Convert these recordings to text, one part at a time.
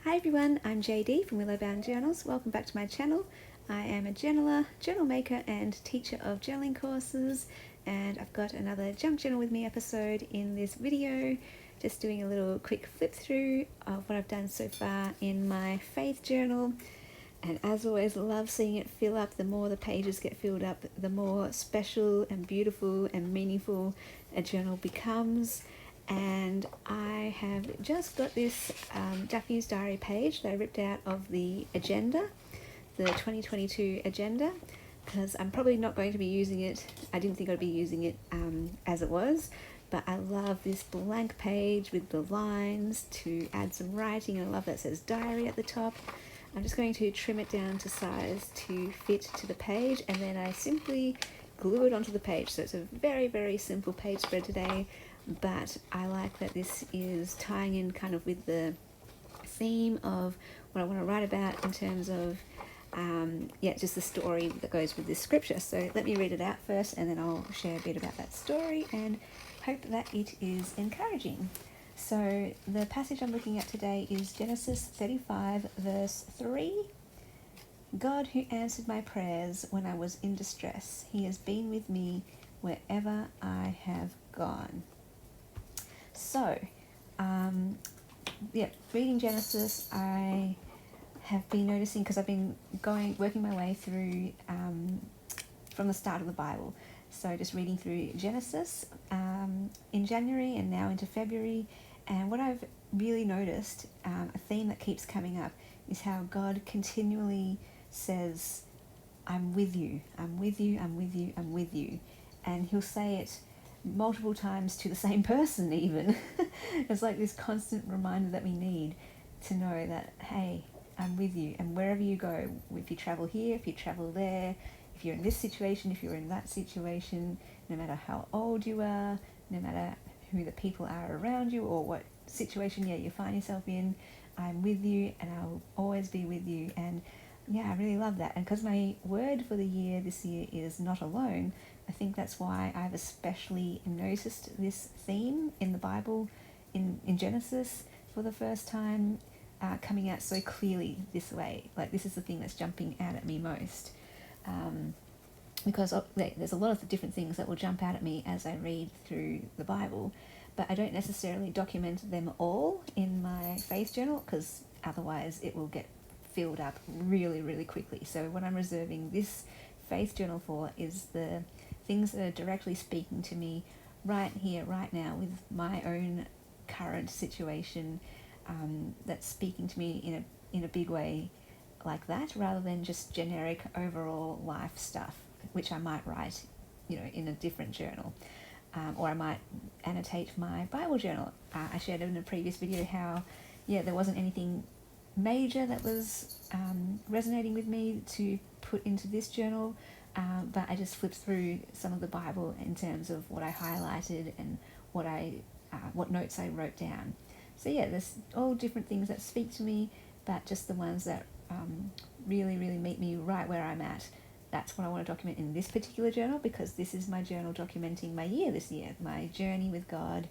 Hi everyone, I'm JD from Willowbound Journals. Welcome back to my channel. I am a journaler, journal maker and teacher of journaling courses, and I've got another Junk Journal with Me episode in this video, just doing a little quick flip through of what I've done so far in my faith journal. And as always, love seeing it fill up. The more the pages get filled up, the more special and beautiful and meaningful a journal becomes. And I have just got this Japanese diary page that I ripped out of the agenda, the 2022 agenda, because I'm probably not going to be using it. I didn't think I'd be using it as it was, but I love this blank page with the lines to add some writing, and I love that it says diary at the top. I'm just going to trim it down to size to fit to the page, and then I simply glue it onto the page. So it's a very, very simple page spread today, but I like that this is tying in kind of with the theme of what I want to write about in terms of just the story that goes with this scripture. So let me read it out first, and then I'll share a bit about that story and hope that it is encouraging. So the passage I'm looking at today is Genesis 35 verse 3. God who answered my prayers when I was in distress, he has been with me wherever I have gone. So, reading Genesis, I have been noticing, because I've been working my way through from the start of the Bible. So just reading through Genesis in January and now into February. And what I've really noticed, a theme that keeps coming up, is how God continually says, I'm with you, I'm with you, I'm with you, I'm with you. And he'll say it multiple times to the same person even. It's like this constant reminder that we need to know that, hey, I'm with you. And wherever you go, if you travel here, if you travel there, if you're in this situation, if you're in that situation, no matter how old you are, no matter who the people are around you or what situation you find yourself in, I'm with you and I'll always be with you. And I really love that. And because my word for the year this year is not alone, I think that's why I've especially noticed this theme in the Bible, in Genesis, for the first time, coming out so clearly this way. Like, this is the thing that's jumping out at me most. Because there's a lot of the different things that will jump out at me as I read through the Bible, but I don't necessarily document them all in my faith journal, because otherwise it will get filled up really, really quickly. So what I'm reserving this faith journal for is the things that are directly speaking to me right here, right now, with my own current situation, that's speaking to me in a big way like that, rather than just generic overall life stuff, which I might write, in a different journal, or I might annotate my Bible journal. I shared in a previous video how, there wasn't anything major that was resonating with me to put into this journal, but I just flipped through some of the Bible in terms of what I highlighted and what notes I wrote down. So there's all different things that speak to me, but just the ones that really, really meet me right where I'm at. That's what I want to document in this particular journal, because this is my journal documenting my year this year, my journey with God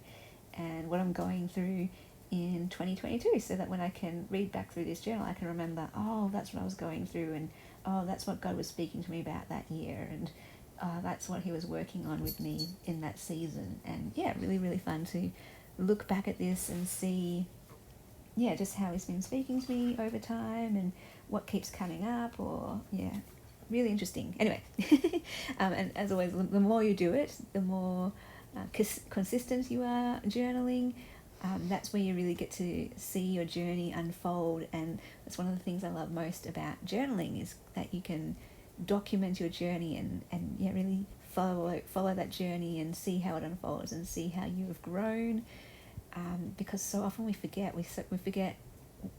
and what I'm going through in 2022, so that when I can read back through this journal, I can remember, oh, that's what I was going through, and oh, that's what God was speaking to me about that year, and that's what he was working on with me in that season. And really, really fun to look back at this and see just how he's been speaking to me over time and what keeps coming up, or really interesting. Anyway, and as always, the more you do it, the more consistent you are journaling. That's where you really get to see your journey unfold, and that's one of the things I love most about journaling, is that you can document your journey and really follow that journey and see how it unfolds and see how you have grown. Because so often we forget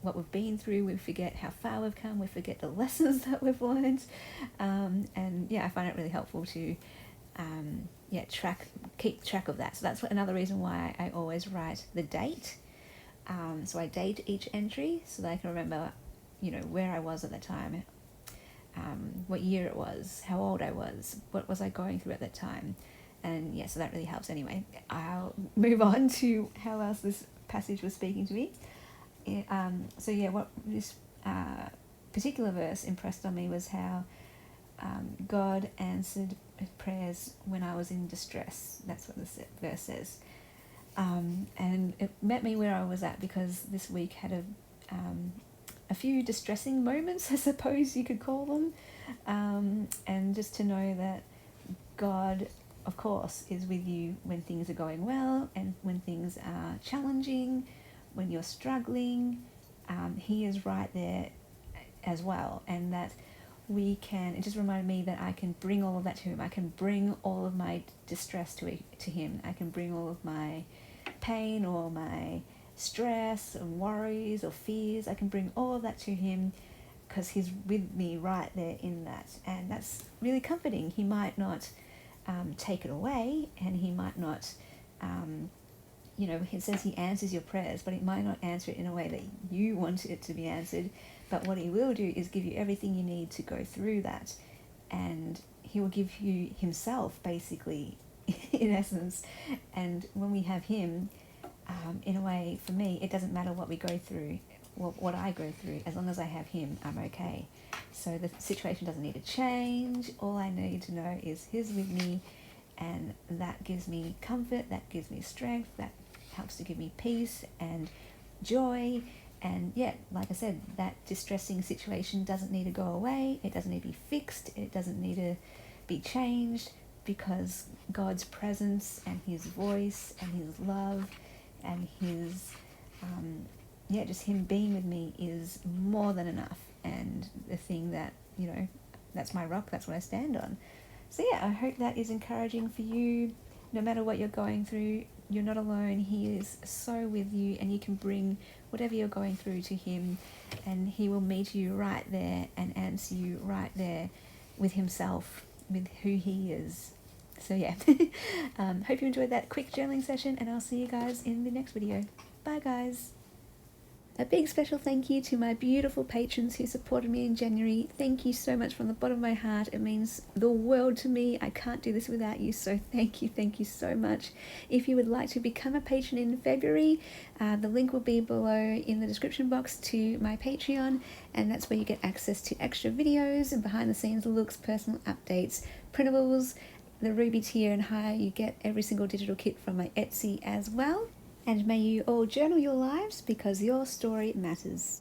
what we've been through, we forget how far we've come, we forget the lessons that we've learned, and I find it really helpful to keep track of that. So that's another reason why I always write the date. So I date each entry so that I can remember, where I was at the time, what year it was, how old I was, what was I going through at that time. And so that really helps. Anyway, I'll move on to how else this passage was speaking to me. So yeah, what this particular verse impressed on me was how God answered prayers when I was in distress. That's what the verse says. And it met me where I was at, because this week had a few distressing moments, I suppose you could call them. And just to know that God, of course, is with you when things are going well and when things are challenging, when you're struggling. He is right there as well. And that it just reminded me that I can bring all of that to him. I can bring all of my distress to him. I can bring all of my pain or my stress and worries or fears. I can bring all of that to him, because he's with me right there in that. And that's really comforting. He might not take it away, and he might not, it says he answers your prayers, but he might not answer it in a way that you want it to be answered. But what he will do is give you everything you need to go through that. And he will give you himself, basically, in essence. And when we have him, in a way, for me, it doesn't matter what we go through, what I go through. As long as I have him, I'm okay. So the situation doesn't need to change. All I need to know is he's with me, and that gives me comfort, that gives me strength, that helps to give me peace and joy. And yeah, like I said, that distressing situation doesn't need to go away. It doesn't need to be fixed. It doesn't need to be changed, because God's presence and his voice and his love and his, just him being with me is more than enough. And the thing that, that's my rock, that's what I stand on. So yeah, I hope that is encouraging for you. No matter what you're going through, you're not alone. He is so with you, and you can bring whatever you're going through to him, and he will meet you right there and answer you right there with himself, with who he is. So yeah, hope you enjoyed that quick journaling session, and I'll see you guys in the next video. Bye guys. A big special thank you to my beautiful patrons who supported me in January. Thank you so much from the bottom of my heart. It means the world to me. I can't do this without you, so thank you so much. If you would like to become a patron in February, the link will be below in the description box to my Patreon, and that's where you get access to extra videos and behind the scenes looks, personal updates, printables, the Ruby tier and higher. You get every single digital kit from my Etsy as well. And may you all journal your lives, because your story matters.